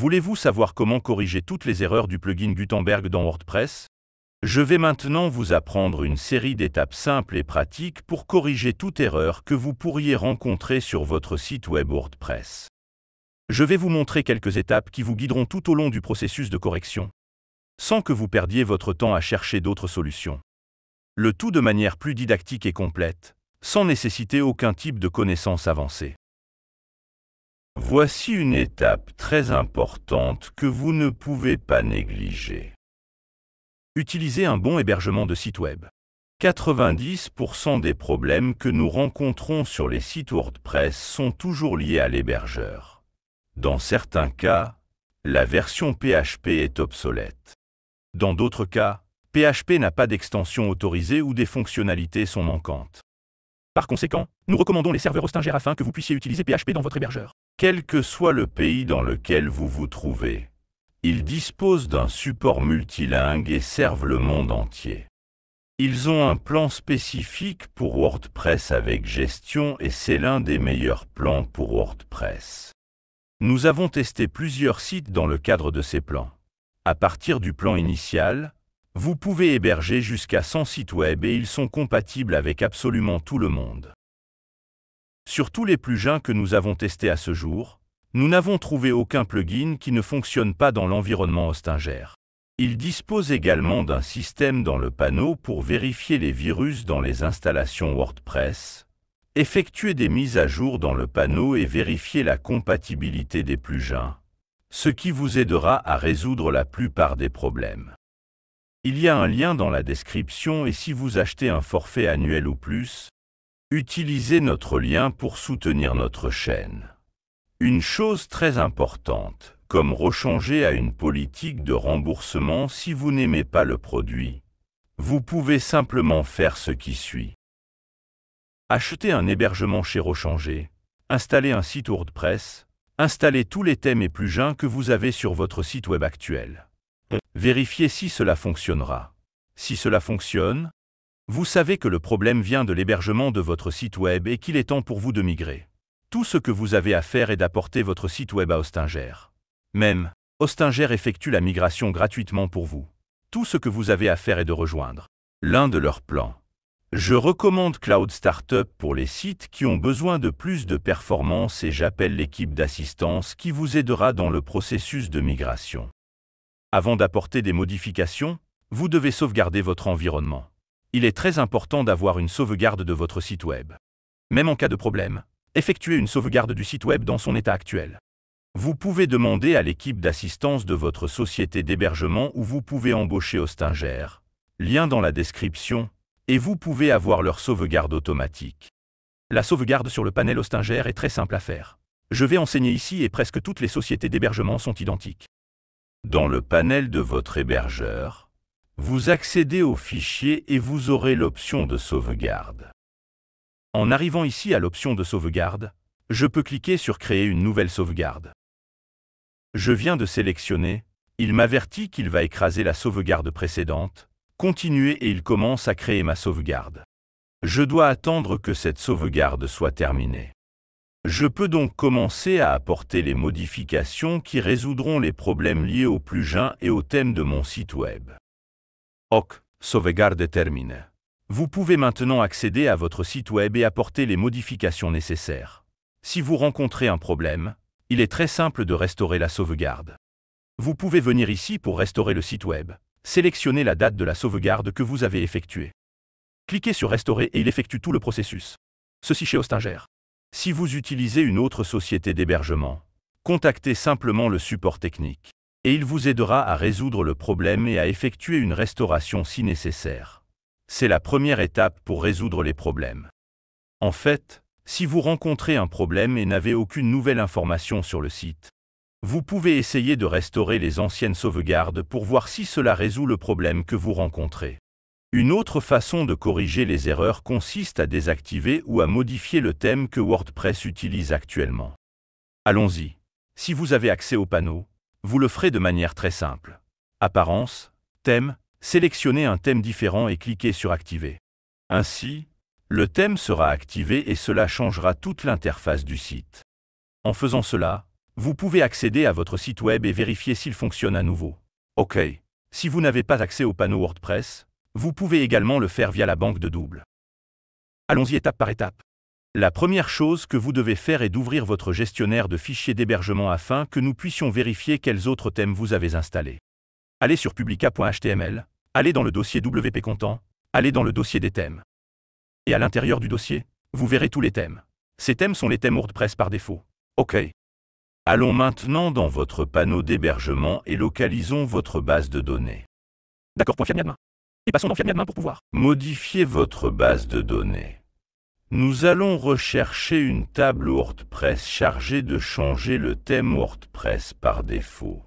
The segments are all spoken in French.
Voulez-vous savoir comment corriger toutes les erreurs du plugin Gutenberg dans WordPress? Je vais maintenant vous apprendre une série d'étapes simples et pratiques pour corriger toute erreur que vous pourriez rencontrer sur votre site web WordPress. Je vais vous montrer quelques étapes qui vous guideront tout au long du processus de correction, sans que vous perdiez votre temps à chercher d'autres solutions. Le tout de manière plus didactique et complète, sans nécessiter aucun type de connaissances avancées. Voici une étape très importante que vous ne pouvez pas négliger. Utilisez un bon hébergement de site web. 90% des problèmes que nous rencontrons sur les sites WordPress sont toujours liés à l'hébergeur. Dans certains cas, la version PHP est obsolète. Dans d'autres cas, PHP n'a pas d'extension autorisée ou des fonctionnalités sont manquantes. Par conséquent, nous recommandons les serveurs Hostinger afin que vous puissiez utiliser PHP dans votre hébergeur. Quel que soit le pays dans lequel vous vous trouvez, ils disposent d'un support multilingue et servent le monde entier. Ils ont un plan spécifique pour WordPress avec gestion et c'est l'un des meilleurs plans pour WordPress. Nous avons testé plusieurs sites dans le cadre de ces plans. À partir du plan initial, vous pouvez héberger jusqu'à 100 sites web et ils sont compatibles avec absolument tout le monde. Sur tous les plugins que nous avons testés à ce jour, nous n'avons trouvé aucun plugin qui ne fonctionne pas dans l'environnement Hostinger. Il dispose également d'un système dans le panneau pour vérifier les virus dans les installations WordPress, effectuer des mises à jour dans le panneau et vérifier la compatibilité des plugins, ce qui vous aidera à résoudre la plupart des problèmes. Il y a un lien dans la description et si vous achetez un forfait annuel ou plus, utilisez notre lien pour soutenir notre chaîne. Une chose très importante, comme rechanger à une politique de remboursement si vous n'aimez pas le produit, vous pouvez simplement faire ce qui suit. Acheter un hébergement chez Rechanger, installer un site WordPress, installer tous les thèmes et plugins que vous avez sur votre site web actuel. Vérifiez si cela fonctionnera. Si cela fonctionne, vous savez que le problème vient de l'hébergement de votre site web et qu'il est temps pour vous de migrer. Tout ce que vous avez à faire est d'apporter votre site web à Hostinger. Même, Hostinger effectue la migration gratuitement pour vous. Tout ce que vous avez à faire est de rejoindre l'un de leurs plans. Je recommande Cloud Startup pour les sites qui ont besoin de plus de performance et j'appelle l'équipe d'assistance qui vous aidera dans le processus de migration. Avant d'apporter des modifications, vous devez sauvegarder votre environnement. Il est très important d'avoir une sauvegarde de votre site web. Même en cas de problème, effectuez une sauvegarde du site web dans son état actuel. Vous pouvez demander à l'équipe d'assistance de votre société d'hébergement ou vous pouvez embaucher Hostinger, lien dans la description, et vous pouvez avoir leur sauvegarde automatique. La sauvegarde sur le panel Hostinger est très simple à faire. Je vais enseigner ici et presque toutes les sociétés d'hébergement sont identiques. Dans le panel de votre hébergeur, vous accédez au fichier et vous aurez l'option de sauvegarde. En arrivant ici à l'option de sauvegarde, je peux cliquer sur Créer une nouvelle sauvegarde. Je viens de sélectionner, il m'avertit qu'il va écraser la sauvegarde précédente, continuer et il commence à créer ma sauvegarde. Je dois attendre que cette sauvegarde soit terminée. Je peux donc commencer à apporter les modifications qui résoudront les problèmes liés au plugin et au thème de mon site web. Ok, sauvegarde terminée. Vous pouvez maintenant accéder à votre site web et apporter les modifications nécessaires. Si vous rencontrez un problème, il est très simple de restaurer la sauvegarde. Vous pouvez venir ici pour restaurer le site web. Sélectionnez la date de la sauvegarde que vous avez effectuée. Cliquez sur Restaurer et il effectue tout le processus. Ceci chez Hostinger. Si vous utilisez une autre société d'hébergement, contactez simplement le support technique et il vous aidera à résoudre le problème et à effectuer une restauration si nécessaire. C'est la première étape pour résoudre les problèmes. En fait, si vous rencontrez un problème et n'avez aucune nouvelle information sur le site, vous pouvez essayer de restaurer les anciennes sauvegardes pour voir si cela résout le problème que vous rencontrez. Une autre façon de corriger les erreurs consiste à désactiver ou à modifier le thème que WordPress utilise actuellement. Allons-y. Si vous avez accès au panneau, vous le ferez de manière très simple. Apparence, thème, sélectionnez un thème différent et cliquez sur Activer. Ainsi, le thème sera activé et cela changera toute l'interface du site. En faisant cela, vous pouvez accéder à votre site web et vérifier s'il fonctionne à nouveau. OK. Si vous n'avez pas accès au panneau WordPress, vous pouvez également le faire via la banque de double. Allons-y étape par étape. La première chose que vous devez faire est d'ouvrir votre gestionnaire de fichiers d'hébergement afin que nous puissions vérifier quels autres thèmes vous avez installés. Allez sur publica.html, allez dans le dossier WP Content, allez dans le dossier des thèmes. Et à l'intérieur du dossier, vous verrez tous les thèmes. Ces thèmes sont les thèmes WordPress par défaut. OK. Allons maintenant dans votre panneau d'hébergement et localisons votre base de données. D'accord, .fiadmin. Et passons dans Fiadmin pour pouvoir modifier votre base de données. Nous allons rechercher une table WordPress chargée de changer le thème WordPress par défaut.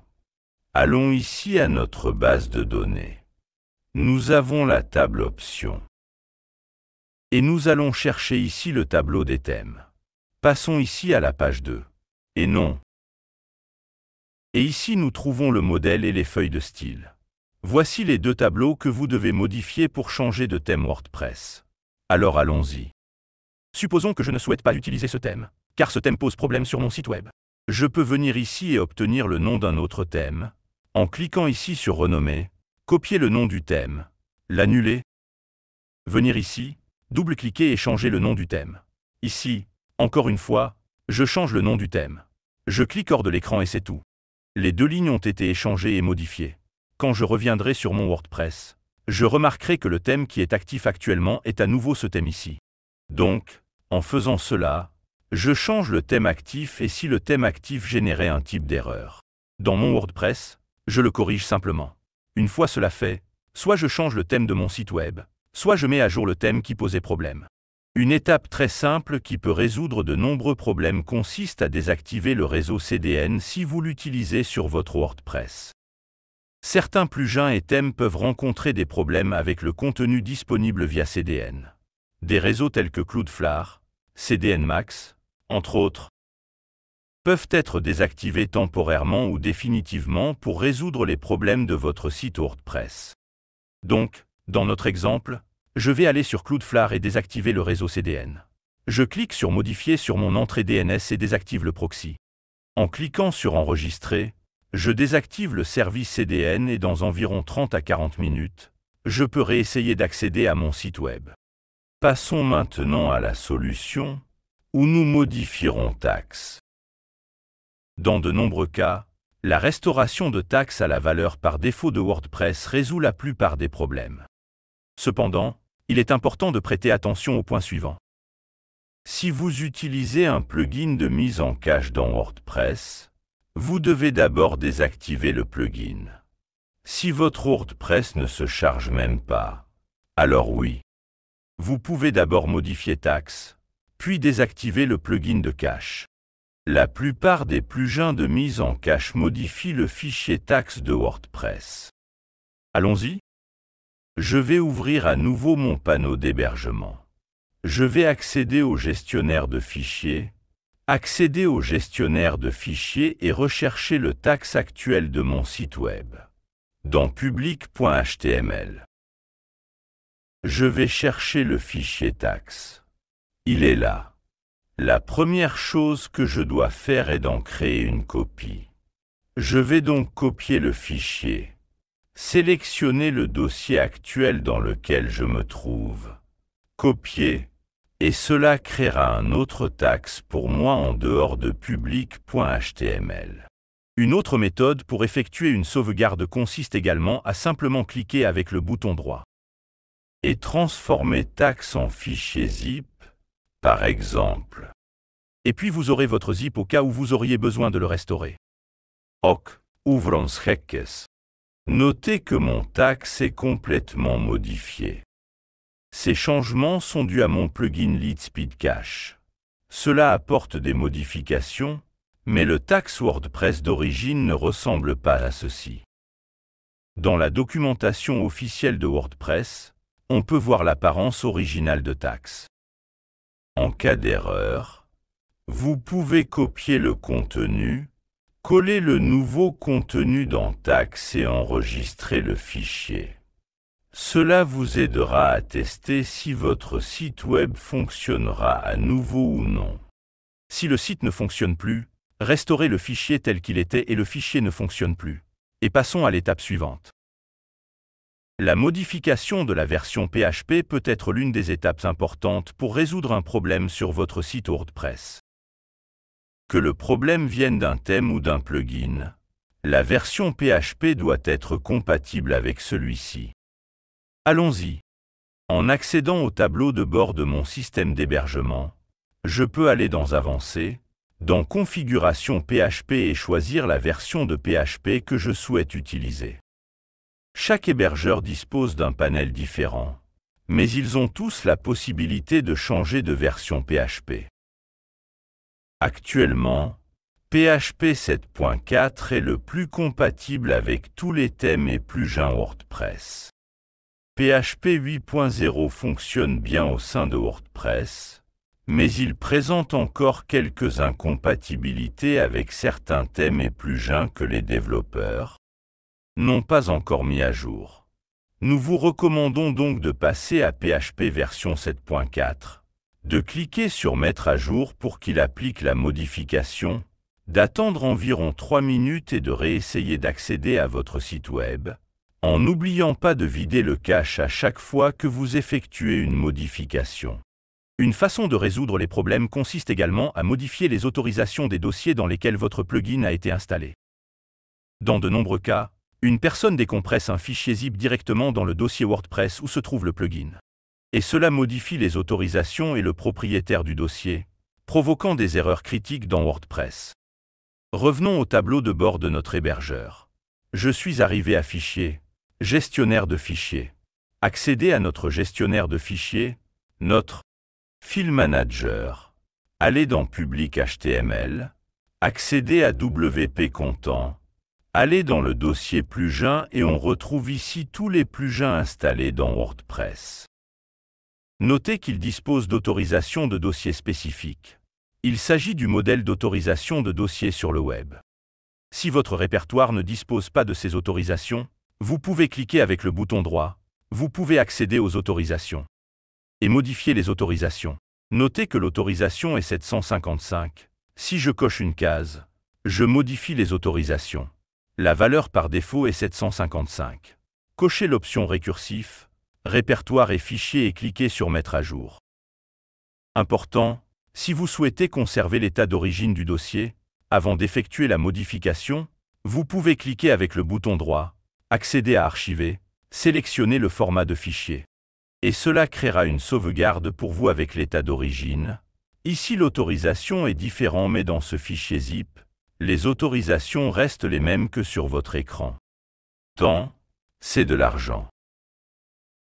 Allons ici à notre base de données. Nous avons la table Options. Et nous allons chercher ici le tableau des thèmes. Passons ici à la page 2. Et non. Et ici nous trouvons le modèle et les feuilles de style. Voici les deux tableaux que vous devez modifier pour changer de thème WordPress. Alors allons-y. Supposons que je ne souhaite pas utiliser ce thème, car ce thème pose problème sur mon site web. Je peux venir ici et obtenir le nom d'un autre thème, en cliquant ici sur Renommer, copier le nom du thème, l'annuler, venir ici, double-cliquer et changer le nom du thème. Ici, encore une fois, je change le nom du thème. Je clique hors de l'écran et c'est tout. Les deux lignes ont été échangées et modifiées. Quand je reviendrai sur mon WordPress, je remarquerai que le thème qui est actif actuellement est à nouveau ce thème ici. Donc, en faisant cela, je change le thème actif et si le thème actif générait un type d'erreur dans mon WordPress, je le corrige simplement. Une fois cela fait, soit je change le thème de mon site web, soit je mets à jour le thème qui posait problème. Une étape très simple qui peut résoudre de nombreux problèmes consiste à désactiver le réseau CDN si vous l'utilisez sur votre WordPress. Certains plugins et thèmes peuvent rencontrer des problèmes avec le contenu disponible via CDN. Des réseaux tels que Cloudflare, CDN Max, entre autres, peuvent être désactivés temporairement ou définitivement pour résoudre les problèmes de votre site WordPress. Donc, dans notre exemple, je vais aller sur Cloudflare et désactiver le réseau CDN. Je clique sur Modifier sur mon entrée DNS et désactive le proxy. En cliquant sur Enregistrer, je désactive le service CDN et dans environ 30 à 40 minutes, je peux réessayer d'accéder à mon site web. Passons maintenant à la solution où nous modifierons taxes. Dans de nombreux cas, la restauration de taxes à la valeur par défaut de WordPress résout la plupart des problèmes. Cependant, il est important de prêter attention au point suivant. Si vous utilisez un plugin de mise en cache dans WordPress, vous devez d'abord désactiver le plugin. Si votre WordPress ne se charge même pas, alors oui. Vous pouvez d'abord modifier taxes, puis désactiver le plugin de cache. La plupart des plugins de mise en cache modifient le fichier taxes de WordPress. Allons-y. Je vais ouvrir à nouveau mon panneau d'hébergement. Je vais accéder au gestionnaire de fichiers, accéder au gestionnaire de fichiers et rechercher le taxe actuel de mon site web, dans public.html. Je vais chercher le fichier taxe. Il est là. La première chose que je dois faire est d'en créer une copie. Je vais donc copier le fichier, sélectionner le dossier actuel dans lequel je me trouve, copier, et cela créera un autre taxe pour moi en dehors de public.html. Une autre méthode pour effectuer une sauvegarde consiste également à simplement cliquer avec le bouton droit et transformer taxe en fichier zip, par exemple. Et puis vous aurez votre zip au cas où vous auriez besoin de le restaurer. Ok, ouvrons Heckes. Notez que mon taxe est complètement modifié. Ces changements sont dus à mon plugin LeadSpeed Cache. Cela apporte des modifications, mais le taxe WordPress d'origine ne ressemble pas à ceci. Dans la documentation officielle de WordPress, on peut voir l'apparence originale de taxe. En cas d'erreur, vous pouvez copier le contenu, coller le nouveau contenu dans taxe et enregistrer le fichier. Cela vous aidera à tester si votre site web fonctionnera à nouveau ou non. Si le site ne fonctionne plus, Restaurez le fichier tel qu'il était et le fichier ne fonctionne plus. Et passons à l'étape suivante. La modification de la version PHP peut être l'une des étapes importantes pour résoudre un problème sur votre site WordPress. Que le problème vienne d'un thème ou d'un plugin, la version PHP doit être compatible avec celui-ci. Allons-y. En accédant au tableau de bord de mon système d'hébergement, je peux aller dans Avancées, dans Configuration PHP et choisir la version de PHP que je souhaite utiliser. Chaque hébergeur dispose d'un panel différent, mais ils ont tous la possibilité de changer de version PHP. Actuellement, PHP 7.4 est le plus compatible avec tous les thèmes et plugins WordPress. PHP 8.0 fonctionne bien au sein de WordPress, mais il présente encore quelques incompatibilités avec certains thèmes et plugins que les développeurs n'ont pas encore mis à jour. Nous vous recommandons donc de passer à PHP version 7.4, de cliquer sur Mettre à jour pour qu'il applique la modification, d'attendre environ 3 minutes et de réessayer d'accéder à votre site web, en n'oubliant pas de vider le cache à chaque fois que vous effectuez une modification. Une façon de résoudre les problèmes consiste également à modifier les autorisations des dossiers dans lesquels votre plugin a été installé. Dans de nombreux cas, une personne décompresse un fichier zip directement dans le dossier WordPress où se trouve le plugin. Et cela modifie les autorisations et le propriétaire du dossier, provoquant des erreurs critiques dans WordPress. Revenons au tableau de bord de notre hébergeur. Je suis arrivé à Fichier, Gestionnaire de fichiers. Accédez à notre gestionnaire de fichiers, notre File Manager. Allez dans Public HTML, accédez à WP Content. Allez dans le dossier plugin et on retrouve ici tous les plugins installés dans WordPress. Notez qu'il dispose d'autorisations de dossiers spécifiques. Il s'agit du modèle d'autorisation de dossier sur le web. Si votre répertoire ne dispose pas de ces autorisations, vous pouvez cliquer avec le bouton droit. Vous pouvez accéder aux autorisations et modifier les autorisations. Notez que l'autorisation est 755. Si je coche une case, je modifie les autorisations. La valeur par défaut est 755. Cochez l'option Récursif, Répertoire et Fichiers et cliquez sur Mettre à jour. Important, si vous souhaitez conserver l'état d'origine du dossier, avant d'effectuer la modification, vous pouvez cliquer avec le bouton droit, accéder à Archiver, sélectionner le format de fichier. Et cela créera une sauvegarde pour vous avec l'état d'origine. Ici l'autorisation est différente mais dans ce fichier zip, les autorisations restent les mêmes que sur votre écran. Temps, c'est de l'argent.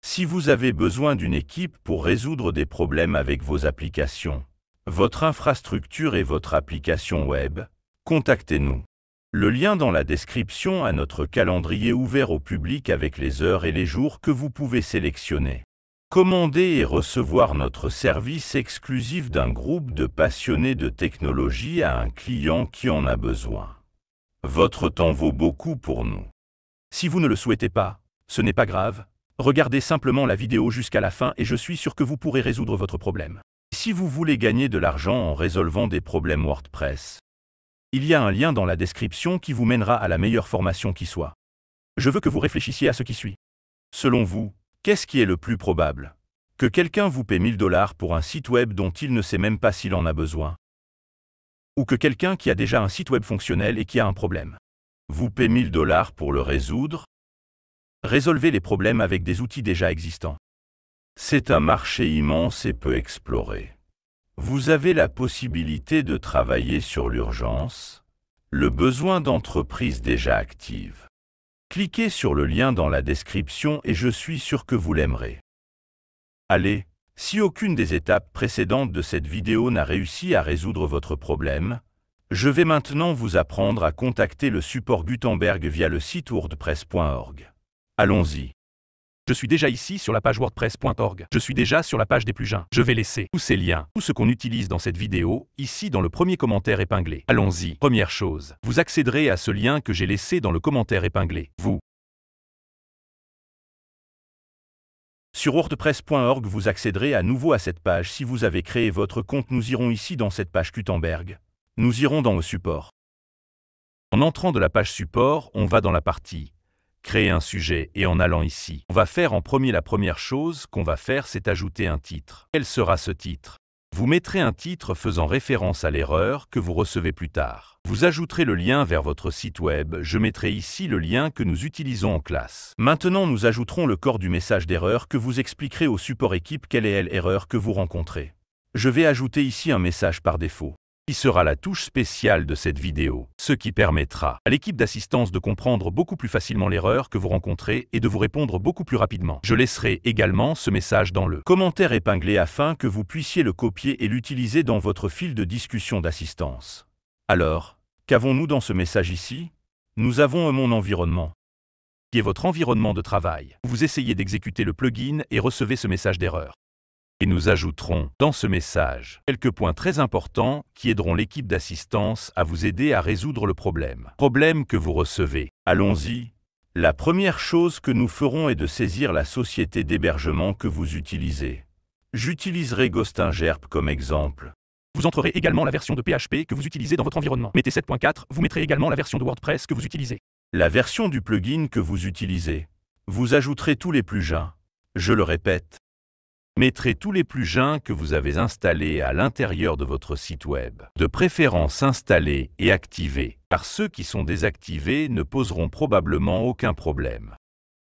Si vous avez besoin d'une équipe pour résoudre des problèmes avec vos applications, votre infrastructure et votre application web, contactez-nous. Le lien dans la description à notre calendrier ouvert au public avec les heures et les jours que vous pouvez sélectionner. Commandez et recevoir notre service exclusif d'un groupe de passionnés de technologie à un client qui en a besoin. Votre temps vaut beaucoup pour nous. Si vous ne le souhaitez pas, ce n'est pas grave. Regardez simplement la vidéo jusqu'à la fin et je suis sûr que vous pourrez résoudre votre problème. Si vous voulez gagner de l'argent en résolvant des problèmes WordPress, il y a un lien dans la description qui vous mènera à la meilleure formation qui soit. Je veux que vous réfléchissiez à ce qui suit. Selon vous, qu'est-ce qui est le plus probable? Que quelqu'un vous paie 1000 $ pour un site web dont il ne sait même pas s'il en a besoin? Ou que quelqu'un qui a déjà un site web fonctionnel et qui a un problème vous paie 1000 $ pour le résoudre? Résolvez les problèmes avec des outils déjà existants. C'est un marché immense et peu exploré. Vous avez la possibilité de travailler sur l'urgence, le besoin d'entreprises déjà actives. Cliquez sur le lien dans la description et je suis sûr que vous l'aimerez. Allez, si aucune des étapes précédentes de cette vidéo n'a réussi à résoudre votre problème, je vais maintenant vous apprendre à contacter le support Gutenberg via le site wordpress.org. Allons-y. Je suis déjà ici sur la page wordpress.org. Je suis déjà sur la page des plugins. Je vais laisser tous ces liens, tout ce qu'on utilise dans cette vidéo, ici dans le premier commentaire épinglé. Allons-y. Première chose, vous accéderez à ce lien que j'ai laissé dans le commentaire épinglé. Sur wordpress.org, vous accéderez à nouveau à cette page si vous avez créé votre compte. Nous irons ici dans cette page Gutenberg. Nous irons dans le support. En entrant de la page support, on va dans la partie « Créer un sujet » et en allant ici, on va faire en premier la première chose qu'on va faire, c'est ajouter un titre. Quel sera ce titre? Vous mettrez un titre faisant référence à l'erreur que vous recevez plus tard. Vous ajouterez le lien vers votre site web. Je mettrai ici le lien que nous utilisons en classe. Maintenant, nous ajouterons le corps du message d'erreur que vous expliquerez au support équipe quelle est l'erreur que vous rencontrez. Je vais ajouter ici un message par défaut, qui sera la touche spéciale de cette vidéo, ce qui permettra à l'équipe d'assistance de comprendre beaucoup plus facilement l'erreur que vous rencontrez et de vous répondre beaucoup plus rapidement. Je laisserai également ce message dans le commentaire épinglé afin que vous puissiez le copier et l'utiliser dans votre fil de discussion d'assistance. Alors, qu'avons-nous dans ce message ici? Nous avons mon environnement, qui est votre environnement de travail. Vous essayez d'exécuter le plugin et recevez ce message d'erreur. Et nous ajouterons dans ce message quelques points très importants qui aideront l'équipe d'assistance à vous aider à résoudre le problème. Problème que vous recevez. Allons-y. La première chose que nous ferons est de saisir la société d'hébergement que vous utilisez. J'utiliserai GhostIngerp comme exemple. Vous entrerez également la version de PHP que vous utilisez dans votre environnement. Mettez 7.4, vous mettrez également la version de WordPress que vous utilisez. La version du plugin que vous utilisez. Vous ajouterez tous les plugins. Je le répète. Mettrez tous les plugins que vous avez installés à l'intérieur de votre site web. De préférence installés et activés, car ceux qui sont désactivés ne poseront probablement aucun problème.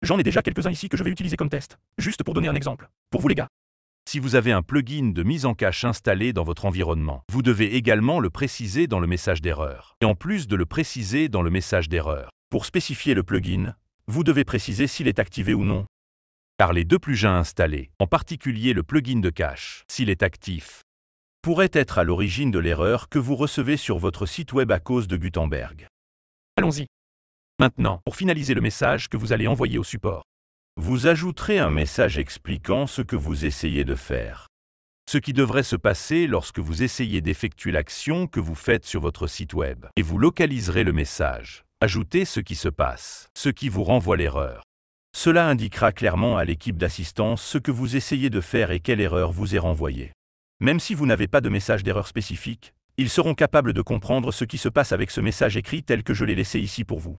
J'en ai déjà quelques-uns ici que je vais utiliser comme test, juste pour donner un exemple. Pour vous les gars. Si vous avez un plugin de mise en cache installé dans votre environnement, vous devez également le préciser dans le message d'erreur. Et en plus de le préciser dans le message d'erreur, pour spécifier le plugin, vous devez préciser s'il est activé ou non. Car les deux plugins installés, en particulier le plugin de cache, s'il est actif, pourrait être à l'origine de l'erreur que vous recevez sur votre site web à cause de Gutenberg. Allons-y. Maintenant, pour finaliser le message que vous allez envoyer au support, vous ajouterez un message expliquant ce que vous essayez de faire. Ce qui devrait se passer lorsque vous essayez d'effectuer l'action que vous faites sur votre site web. Et vous localiserez le message. Ajoutez ce qui se passe, ce qui vous renvoie l'erreur. Cela indiquera clairement à l'équipe d'assistance ce que vous essayez de faire et quelle erreur vous est renvoyée. Même si vous n'avez pas de message d'erreur spécifique, ils seront capables de comprendre ce qui se passe avec ce message écrit tel que je l'ai laissé ici pour vous.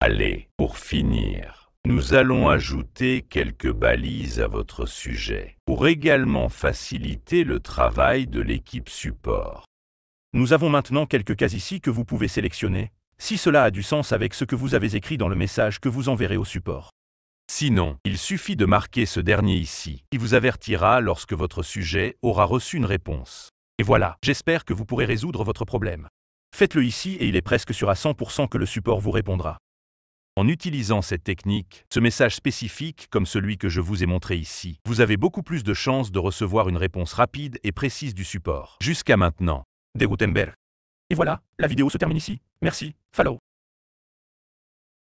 Allez, pour finir, nous allons ajouter quelques balises à votre sujet, pour également faciliter le travail de l'équipe support. Nous avons maintenant quelques cas ici que vous pouvez sélectionner, si cela a du sens avec ce que vous avez écrit dans le message que vous enverrez au support. Sinon, il suffit de marquer ce dernier ici, qui vous avertira lorsque votre sujet aura reçu une réponse. Et voilà, j'espère que vous pourrez résoudre votre problème. Faites-le ici et il est presque sûr à 100% que le support vous répondra. En utilisant cette technique, ce message spécifique comme celui que je vous ai montré ici, vous avez beaucoup plus de chances de recevoir une réponse rapide et précise du support. Jusqu'à maintenant. De Gutenberg. Et voilà, la vidéo se termine ici. Merci, follow.